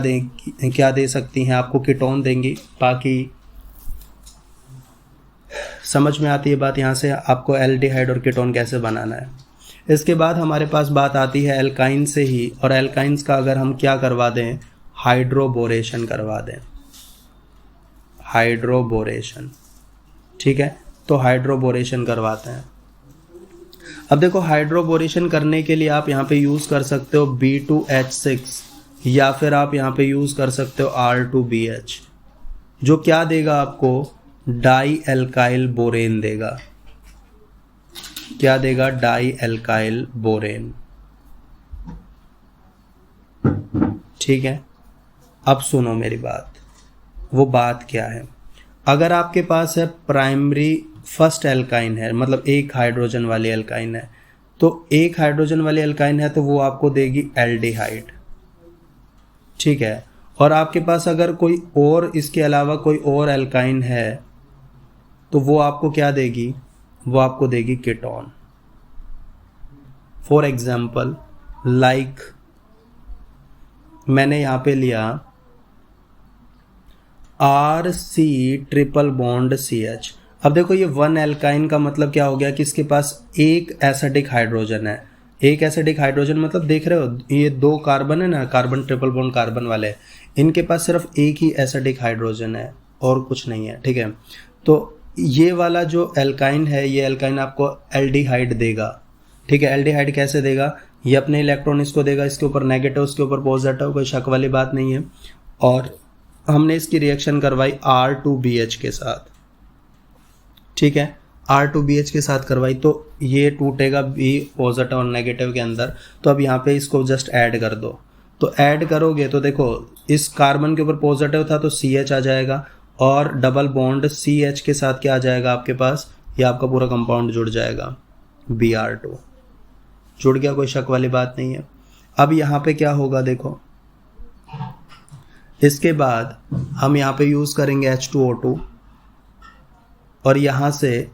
दे सकती हैं, आपको कीटोन देंगी। बाकी समझ में आती है बात यहाँ से, आपको एल्डिहाइड और कीटोन कैसे बनाना है। इसके बाद हमारे पास बात आती है एल्काइन से ही, और एल्काइंस का अगर हम क्या करवा दें, हाइड्रोबोरेशन करवा दें, हाइड्रोबोरेशन, ठीक है। तो हाइड्रोबोरेशन करवाते हैं। अब देखो हाइड्रोबोरेशन करने के लिए आप यहाँ पे यूज़ कर सकते हो B2H6 या फिर आप यहाँ पे यूज़ कर सकते हो R2BH, जो क्या देगा आपको, डाई एल्काइल बोरेन देगा। क्या देगा, डाई एल्काइल बोरेन, ठीक है। अब सुनो मेरी बात, वो बात क्या है। अगर आपके पास है प्राइमरी फर्स्ट एल्काइन है, मतलब एक हाइड्रोजन वाली एल्काइन है, तो एक हाइड्रोजन वाली एल्काइन है तो वो आपको देगी एल्डिहाइड, ठीक है। और आपके पास अगर कोई और इसके अलावा कोई और एल्काइन है तो वो आपको क्या देगी, वो आपको देगी कीटोन। फॉर एग्जाम्पल लाइक मैंने यहाँ पे लिया RC ट्रिपल बॉन्ड CH। अब देखो ये वन एल्काइन का मतलब क्या हो गया कि इसके पास एक एसिडिक हाइड्रोजन है। एक एसिडिक हाइड्रोजन मतलब देख रहे हो ये दो कार्बन है ना, कार्बन ट्रिपल बॉन्ड कार्बन वाले, इनके पास सिर्फ एक ही एसिडिक हाइड्रोजन है और कुछ नहीं है, ठीक है। तो ये वाला जो एल्काइन है, ये एल्काइन आपको एल्डिहाइड देगा, ठीक है। एल्डिहाइड कैसे देगा, ये अपने इलेक्ट्रॉन इसको देगा, इसके ऊपर नेगेटिव, इसके ऊपर पॉजिटिव, कोई शक वाली बात नहीं है। और हमने इसकी रिएक्शन करवाई R2BH के साथ, ठीक है, R2BH के साथ करवाई, तो ये टूटेगा B पॉजिटिव और नेगेटिव के अंदर। तो अब यहाँ पे इसको जस्ट ऐड कर दो, तो ऐड करोगे तो देखो इस कार्बन के ऊपर पॉजिटिव था तो CH आ जाएगा, और डबल बॉन्ड CH के साथ क्या आ जाएगा आपके पास, ये आपका पूरा कंपाउंड जुड़ जाएगा, Br2 जुड़ गया, कोई शक वाली बात नहीं है। अब यहाँ पे क्या होगा देखो, इसके बाद हम यहाँ पे यूज़ करेंगे H2O2 और यहाँ से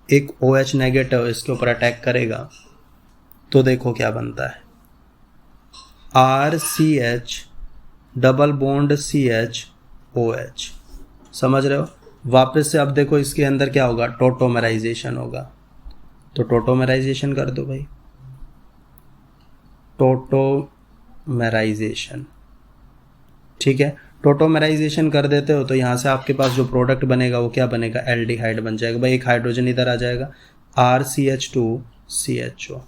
एक OH नेगेटिव इसके ऊपर अटैक करेगा, तो देखो क्या बनता है, RCH double bond CH OH, समझ रहे हो। वापस से अब देखो इसके अंदर क्या होगा, टोटोमराइजेशन होगा, तो टोटोमराइजेशन कर दो भाई, टोटोमराइजेशन, ठीक है। टोटोमराइजेशन कर देते हो तो यहाँ से आपके पास जो प्रोडक्ट बनेगा वो क्या बनेगा, एल्डिहाइड बन जाएगा भाई। एक हाइड्रोजन इधर आ जाएगा, RCH2CHO,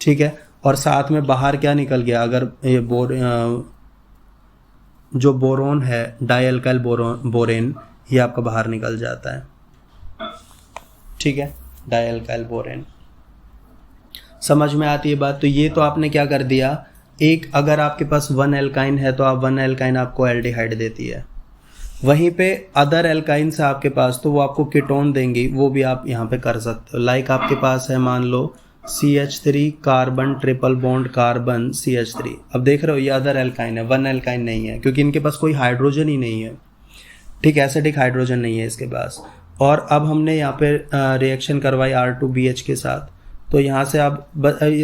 ठीक है। और साथ में बाहर क्या निकल गया, अगर ये जो बोरोन है, डाईएल्काइल बोरेन, ये आपका बाहर निकल जाता है, ठीक है, डाईएल्काइल बोरेन। समझ में आती है बात। तो ये तो आपने क्या कर दिया, एक अगर आपके पास वन एल्काइन है तो आप वन एल्काइन आपको एल्डिहाइड देती है, वहीं पे अदर एल्काइंस है आपके पास तो वो आपको कीटोन देंगी, वो भी आप यहाँ पे कर सकते हो। लाइक आपके पास है मान लो CH3 carbon triple bond carbon CH3। अब देख रहे हो ये अदर एल्काइन है, वन एल्काइन नहीं है, क्योंकि इनके पास कोई हाइड्रोजन ही नहीं है, ठीक, एसिडिक हाइड्रोजन नहीं है इसके पास। और अब हमने यहाँ पे रिएक्शन करवाई R2BH के साथ, तो यहाँ से आप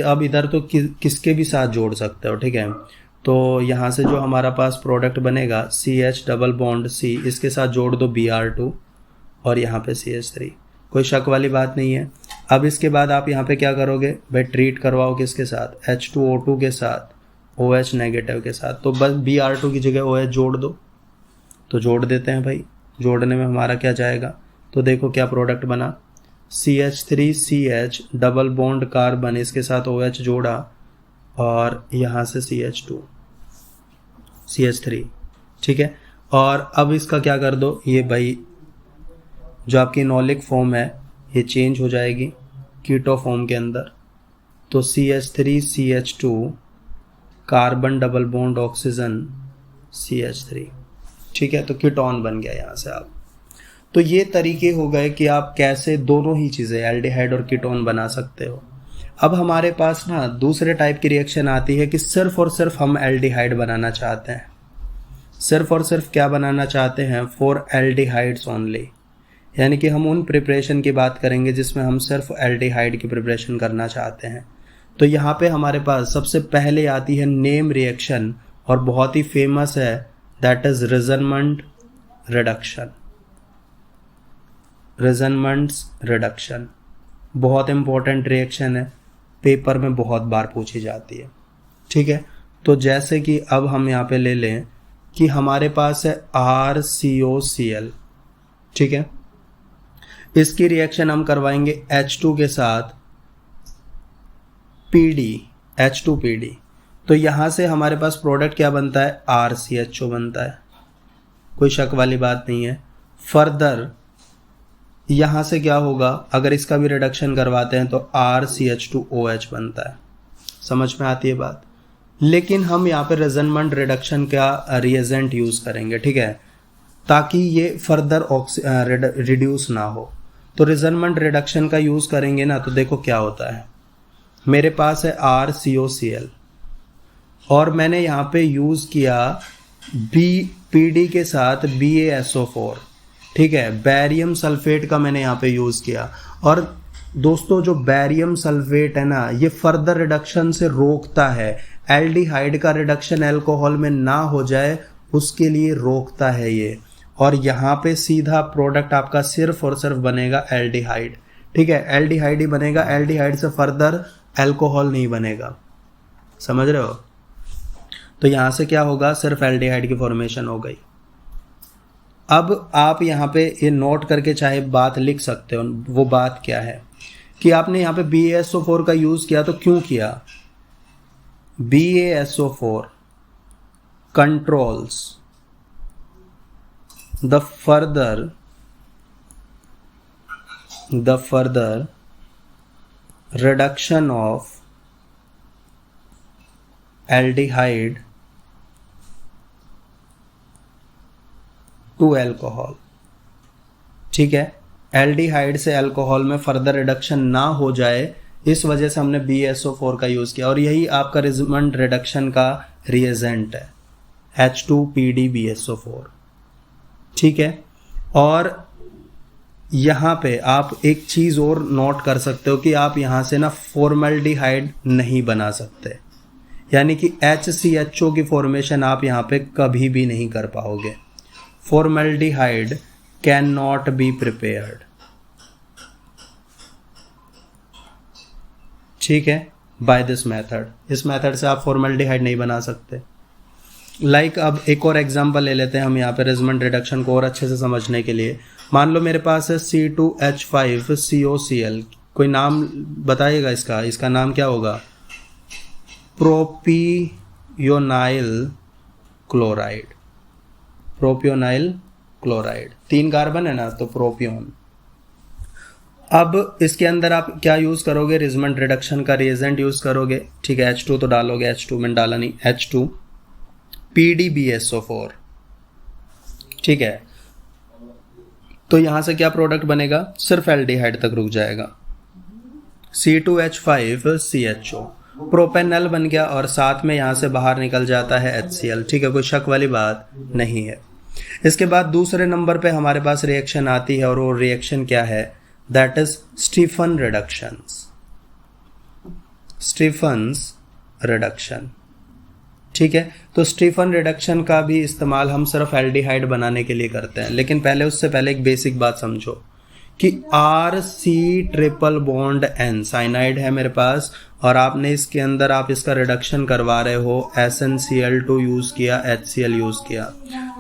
अब इधर तो किसके भी साथ जोड़ सकते हो, ठीक है। तो यहाँ से जो हमारा पास प्रोडक्ट बनेगा CH डबल बॉन्ड C, इसके साथ जोड़ दो Br2 और यहाँ पे CH3, कोई शक वाली बात नहीं है। अब इसके बाद आप यहाँ पे क्या करोगे भाई, ट्रीट करवाओ किसके साथ, H2O2 के साथ, OH नेगेटिव के साथ, तो बस Br2 की जगह OH जोड़ दो। तो जोड़ देते हैं भाई, जोड़ने में हमारा क्या जाएगा, तो देखो क्या प्रोडक्ट बना, CH3CH डबल बॉन्ड कार्बन, इसके साथ OH जोड़ा और यहाँ से CH2 CH3, ठीक है। और अब इसका क्या कर दो, ये भाई जो आपकी इनोलिक फॉर्म है ये चेंज हो जाएगी कीटो फॉर्म के अंदर, तो CH3CH2 carbon double bond oxygen CH3, ठीक है। तो कीटोन बन गया यहाँ से आप। तो ये तरीके हो गए कि आप कैसे दोनों ही चीज़ें एल्डिहाइड और कीटोन बना सकते हो। अब हमारे पास ना दूसरे टाइप की रिएक्शन आती है कि सिर्फ और सिर्फ हम एल्डिहाइड बनाना चाहते हैं, सिर्फ और सिर्फ क्या बनाना चाहते हैं, फॉर एल्डिहाइड्स ओनली, यानी कि हम उन प्रिपरेशन की बात करेंगे जिसमें हम सिर्फ एल्डिहाइड की प्रिपरेशन करना चाहते हैं। तो यहाँ पे हमारे पास सबसे पहले आती है नेम रिएक्शन और बहुत ही फेमस है, दैट इज रेजनमेंट रिडक्शन। रेजनमेंट्स रिडक्शन बहुत इंपॉर्टेंट रिएक्शन है, पेपर में बहुत बार पूछी जाती है, ठीक है। तो जैसे कि अब हम यहाँ पे ले लें कि हमारे पास है RCOCl, ठीक है। इसकी रिएक्शन हम करवाएंगे H2 के साथ PD, H2PD। तो यहाँ से हमारे पास प्रोडक्ट क्या बनता है, RCHO बनता है, कोई शक वाली बात नहीं है। फर्दर यहाँ से क्या होगा, अगर इसका भी रिडक्शन करवाते हैं तो RCH2OH बनता है, समझ में आती है बात। लेकिन हम यहाँ पे रेजनमेंट रिडक्शन का रिएजेंट यूज़ करेंगे, ठीक है, ताकि ये फर्दर रिड्यूस ना हो। तो रेजनमेंट रिडक्शन का यूज़ करेंगे ना, तो देखो क्या होता है, मेरे पास है RCOCl और मैंने यहाँ पे यूज़ किया PD के साथ BaSO4, ठीक है, बैरियम सल्फेट का मैंने यहाँ पे यूज़ किया। और दोस्तों जो बैरियम सल्फेट है ना, ये फर्दर रिडक्शन से रोकता है, एल्डिहाइड का रिडक्शन अल्कोहल में ना हो जाए उसके लिए रोकता है ये। और यहाँ पे सीधा प्रोडक्ट आपका सिर्फ और सिर्फ बनेगा एल्डिहाइड, ठीक है, एल्डिहाइड ही बनेगा, एल्डिहाइड से फर्दर अल्कोहल नहीं बनेगा, समझ रहे हो। तो यहाँ से क्या होगा, सिर्फ एल्डिहाइड की फॉर्मेशन हो गई। अब आप यहाँ पे ये नोट करके चाहे बात लिख सकते हो, वो बात क्या है कि आपने यहाँ पे BaSO4 का यूज़ किया, तो क्यों किया, BaSO4 controls the further reduction of aldehyde to alcohol, ठीक है, एल्डिहाइड से अल्कोहल में फर्दर रिडक्शन ना हो जाए, इस वजह से हमने BaSO4 का यूज़ किया। और यही आपका रेजनमेंट रिडक्शन का रिएजेंट है, H2PdBaSO4, ठीक है। और यहाँ पे आप एक चीज़ और नोट कर सकते हो कि आप यहाँ से ना फॉर्मल्डिहाइड नहीं बना सकते, यानी कि HCHO की फॉर्मेशन आप यहाँ पे कभी भी नहीं कर पाओगे। Formaldehyde can not be prepared, ठीक है, बाय दिस मेथड। इस मेथड से आप फॉर्मल्डिहाइड नहीं बना सकते। अब एक और एग्जांपल ले लेते हैं हम यहाँ पे रेजनमेंट रिडक्शन को और अच्छे से समझने के लिए। मान लो मेरे पास है C2H5COCl, कोई नाम बताइएगा इसका नाम क्या होगा, प्रोपियोनाइल क्लोराइड। प्रोपियोनाइल क्लोराइड, 3 कार्बन है ना, तो प्रोपियोन। अब इसके अंदर आप क्या यूज़ करोगे, रेजनमेंट रिडक्शन का रिएजेंट यूज़ करोगे, ठीक है। H2 तो डालोगे, H2 मैंने डाला नहीं, H2PdBaSO4, ठीक है। तो यहाँ से क्या प्रोडक्ट बनेगा, सिर्फ एल्डिहाइड तक रुक जाएगा, C2H5CHO, प्रोपेनल बन गया और साथ में यहाँ से बाहर निकल जाता है HCl, ठीक है, कोई शक वाली बात नहीं है। इसके बाद दूसरे नंबर पे हमारे पास रिएक्शन आती है और वो रिएक्शन क्या है, that is Stephen reductions, Stephen's reduction, ठीक है। तो स्टीफन रिडक्शन का भी इस्तेमाल हम सिर्फ एल्डिहाइड बनाने के लिए करते हैं। लेकिन उससे पहले एक बेसिक बात समझो कि RC triple bond N cyanide है मेरे पास, और आपने इसके अंदर आप इसका रिडक्शन करवा रहे हो, SnCl2 यूज़ किया, HCl यूज़ किया,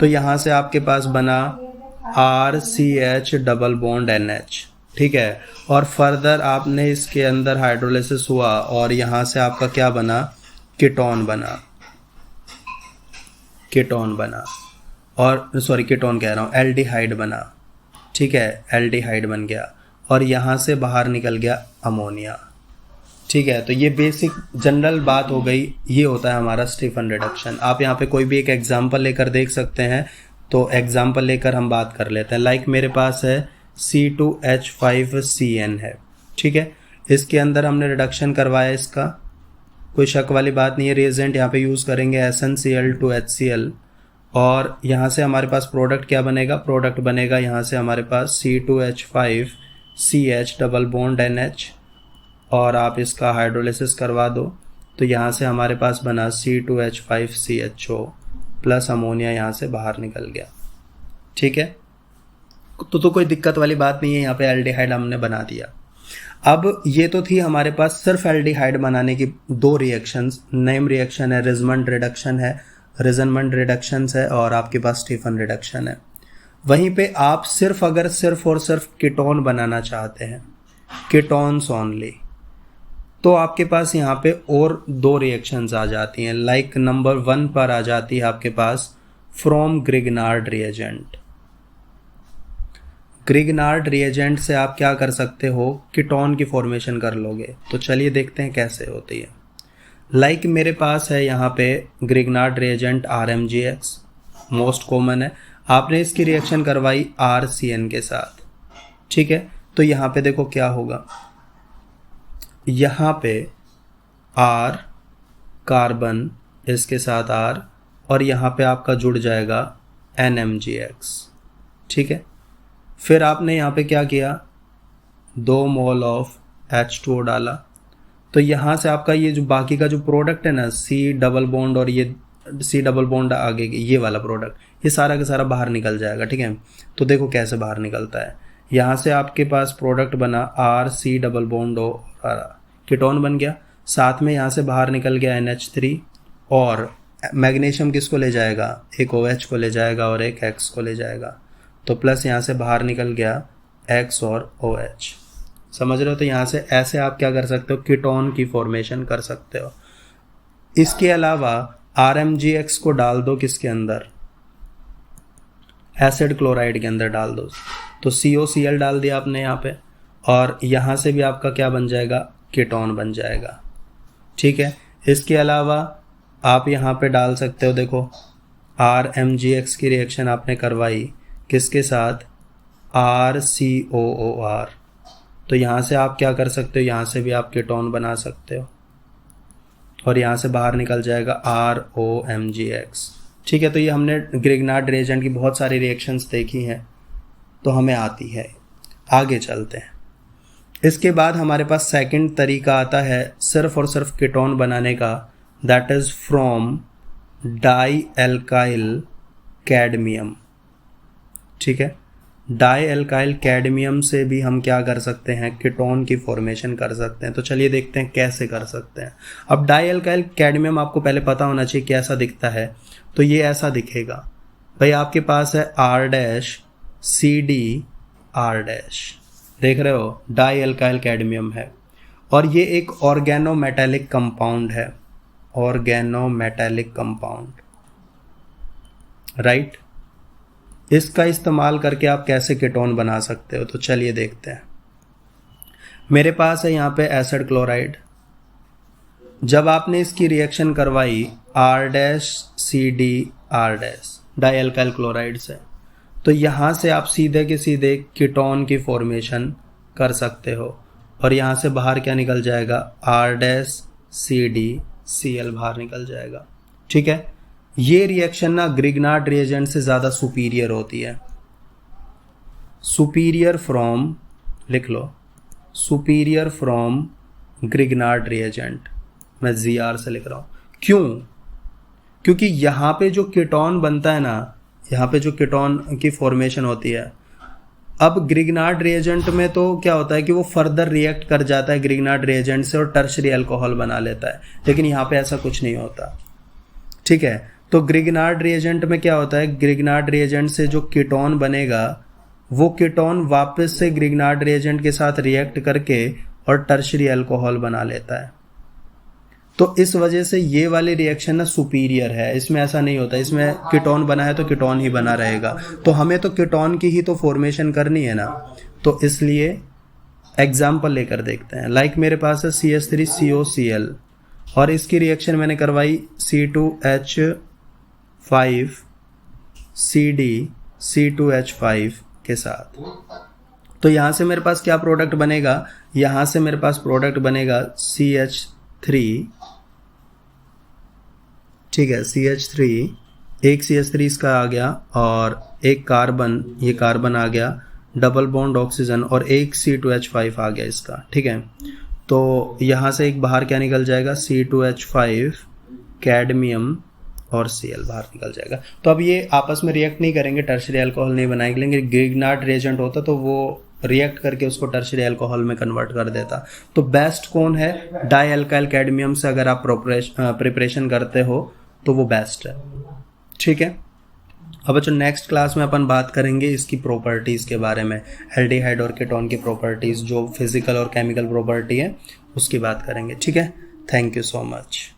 तो यहाँ से आपके पास बना RCH डबल बॉन्ड NH, ठीक है। और फर्दर आपने इसके अंदर हाइड्रोलिसिस हुआ और यहाँ से आपका क्या बना, कीटोन बना, कीटोन बना, और सॉरी कीटोन कह रहा हूँ, एल्डिहाइड बना, ठीक है, एल्डिहाइड बन गया, और यहाँ से बाहर निकल गया अमोनिया, ठीक है। तो ये बेसिक जनरल बात हो गई, ये होता है हमारा स्टीफन रिडक्शन। आप यहाँ पे कोई भी एक एग्जांपल लेकर देख सकते हैं, तो एग्जांपल लेकर हम बात कर लेते हैं। लाइक मेरे पास है C2H5CN है, ठीक है, इसके अंदर हमने रिडक्शन करवाया, इसका कोई शक वाली बात नहीं है। रिएजेंट यहाँ पे यूज़ करेंगे SnCl2HCl, और यहाँ से हमारे पास प्रोडक्ट क्या बनेगा, प्रोडक्ट बनेगा यहाँ से हमारे पास C2H5CH डबल बॉन्ड NH, और आप इसका हाइड्रोलिसिस करवा दो, तो यहाँ से हमारे पास बना C2H5CHO प्लस अमोनिया यहाँ से बाहर निकल गया, ठीक है। तो कोई दिक्कत वाली बात नहीं है, यहाँ पे एल्डिहाइड हमने बना दिया। अब ये तो थी हमारे पास सिर्फ एल्डिहाइड बनाने की दो रिएक्शंस, नेम रिएक्शन है, रिजमंड रिडक्शन है, रिजनमंड रिडक्शंस है, और आपके पास स्टीफन रिडक्शन है। वहीं पे आप सिर्फ अगर सिर्फ और सिर्फ कीटोन बनाना चाहते हैं, कीटोन्स ओनली, तो आपके पास यहाँ पे और दो रिएक्शंस आ जाती हैं। लाइक नंबर 1 पर आ जाती है आपके पास from Grignard reagent. Grignard reagent से आप क्या कर सकते हो, कीटोन की फॉर्मेशन कर लोगे। तो चलिए देखते हैं कैसे होती है। लाइक मेरे पास है यहाँ पे Grignard reagent RMgX, most common है। आपने इसकी रिएक्शन करवाई RCN के साथ, ठीक है। तो यहाँ पे देखो क्या होगा, यहाँ पे R कार्बन, इसके साथ R, और यहाँ पे आपका जुड़ जाएगा NMgX, ठीक है। फिर आपने यहाँ पे क्या किया, 2 मोल ऑफ H2O डाला, तो यहाँ से आपका ये जो बाकी का जो प्रोडक्ट है ना, C डबल बॉन्ड और ये C डबल बॉन्ड आगे ये वाला प्रोडक्ट, ये सारा का सारा बाहर निकल जाएगा, ठीक है। तो देखो कैसे बाहर निकलता है, यहाँ से आपके पास प्रोडक्ट बना RC double bond O, ketone बन गया, साथ में यहाँ से बाहर निकल गया NH3, और मैग्नीशियम किसको ले जाएगा, एक OH को ले जाएगा और एक X को ले जाएगा, तो प्लस यहाँ से बाहर निकल गया X और OH, समझ रहे हो। तो यहाँ से ऐसे आप क्या कर सकते हो, कीटोन की फॉर्मेशन कर सकते हो। इसके अलावा RMgX को डाल दो किसके अंदर, एसिड क्लोराइड के अंदर डाल दो, तो COCl डाल दिया आपने यहाँ पे, और यहाँ से भी आपका क्या बन जाएगा, कीटोन बन जाएगा, ठीक है। इसके अलावा आप यहाँ पे डाल सकते हो, देखो RMgX की रिएक्शन आपने करवाई किसके साथ, RCOOR, तो यहाँ से आप क्या कर सकते हो, यहाँ से भी आप कीटोन बना सकते हो, और यहाँ से बाहर निकल जाएगा ROMgX, ठीक है। तो ये हमने ग्रिग्नार्ड रिएजेंट की बहुत सारी रिएक्शंस देखी हैं, तो हमें आती है। आगे चलते हैं। इसके बाद हमारे पास सेकंड तरीका आता है सिर्फ और सिर्फ कीटोन बनाने का, that is from dialkyl cadmium, ठीक है। डाई एल्काइल कैडमियम से भी हम क्या कर सकते हैं, कीटोन की फॉर्मेशन कर सकते हैं। तो चलिए देखते हैं कैसे कर सकते हैं। अब डाई एल्काइल कैडमियम आपको पहले पता होना चाहिए कैसा दिखता है, तो ये ऐसा दिखेगा भाई, आपके पास है R-CD-R-, देख रहे हो, डाई एल्काइल कैडमियम है, और ये एक ऑर्गेनोमेटेलिक कंपाउंड है, ऑर्गेनोमेटेलिक कंपाउंड, राइट। इसका इस्तेमाल करके आप कैसे कीटोन बना सकते हो, तो चलिए देखते हैं। मेरे पास है यहाँ पे एसिड क्लोराइड, जब आपने इसकी रिएक्शन करवाई R-CD-R- डाई एल्काइल क्लोराइड से, तो यहाँ से आप सीधे के सीधे कीटोन की फॉर्मेशन कर सकते हो, और यहाँ से बाहर क्या निकल जाएगा, R-CDCl बाहर निकल जाएगा, ठीक है। ये रिएक्शन ना ग्रिग्नार्ड रिएजेंट से ज़्यादा सुपीरियर होती है, सुपीरियर फ्रॉम, लिख लो, सुपीरियर फ्रॉम ग्रिग्नार्ड रिएजेंट, मैं ZR से लिख रहा हूँ। क्यों, क्योंकि यहाँ पे जो कीटोन बनता है ना, यहाँ पे जो कीटोन की फॉर्मेशन होती है, अब ग्रिग्नार्ड रिएजेंट में तो क्या होता है कि वो फर्दर रिएक्ट कर जाता है ग्रिग्नार्ड रिएजेंट से और टर्शरी अल्कोहल बना लेता है, लेकिन यहाँ पे ऐसा कुछ नहीं होता। ठीक है, तो ग्रिग्नार्ड रिएजेंट में क्या होता है, ग्रिग्नार्ड रिएजेंट से जो कीटोन बनेगा वो कीटोन वापस से ग्रिग्नार्ड रिएजेंट के साथ रिएक्ट करके और टर्शरी अल्कोहल बना लेता है। तो इस वजह से ये वाली रिएक्शन ना सुपीरियर है, इसमें ऐसा नहीं होता, इसमें कीटोन बना है तो कीटोन ही बना रहेगा। तो हमें तो कीटोन की ही तो फॉर्मेशन करनी है ना, तो इसलिए एग्जाम्पल लेकर देखते हैं। लाइक मेरे पास है CH3COCl और इसकी रिएक्शन मैंने करवाई C2H5CD C2H5 के साथ। तो यहाँ से मेरे पास क्या प्रोडक्ट बनेगा, यहाँ से मेरे पास प्रोडक्ट बनेगा CH3, ठीक है, CH3, एक CH3 इसका आ गया और एक कार्बन, ये कार्बन आ गया, डबल बॉन्ड ऑक्सीजन और एक C2H5 आ गया इसका। ठीक है, तो यहाँ से एक बाहर क्या निकल जाएगा, C2H5 कैडमियम और Cl बाहर निकल जाएगा। तो अब ये आपस में रिएक्ट नहीं करेंगे, टर्शरी अल्कोहल नहीं बनाएंगे, लेकिन ग्रिग्नार्ड रिएजेंट होता तो वो रिएक्ट करके उसको टर्शरी अल्कोहल में कन्वर्ट कर देता। तो बेस्ट कौन है, डाई अल्काइल कैडमियम से अगर आप प्रिपरेशन करते हो तो वो बेस्ट है। ठीक है, अब बच्चों नेक्स्ट क्लास में अपन बात करेंगे इसकी प्रॉपर्टीज़ के बारे में, एल्डिहाइड और कीटोन की प्रॉपर्टीज़, जो फिजिकल और केमिकल प्रॉपर्टी है उसकी बात करेंगे। ठीक है, थैंक यू सो मच।